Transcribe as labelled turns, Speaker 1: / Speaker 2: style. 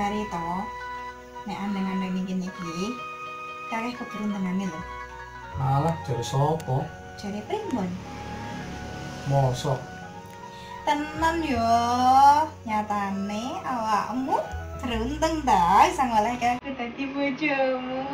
Speaker 1: jari to nek andheng-andheng iki kakeh keberuntungane lho.
Speaker 2: Malah jare sapa?
Speaker 1: Jare primbon.
Speaker 2: Mosok
Speaker 1: Tenan yo, nyatane awakmu beruntung ta iso ngolehke aku dadi bojomu.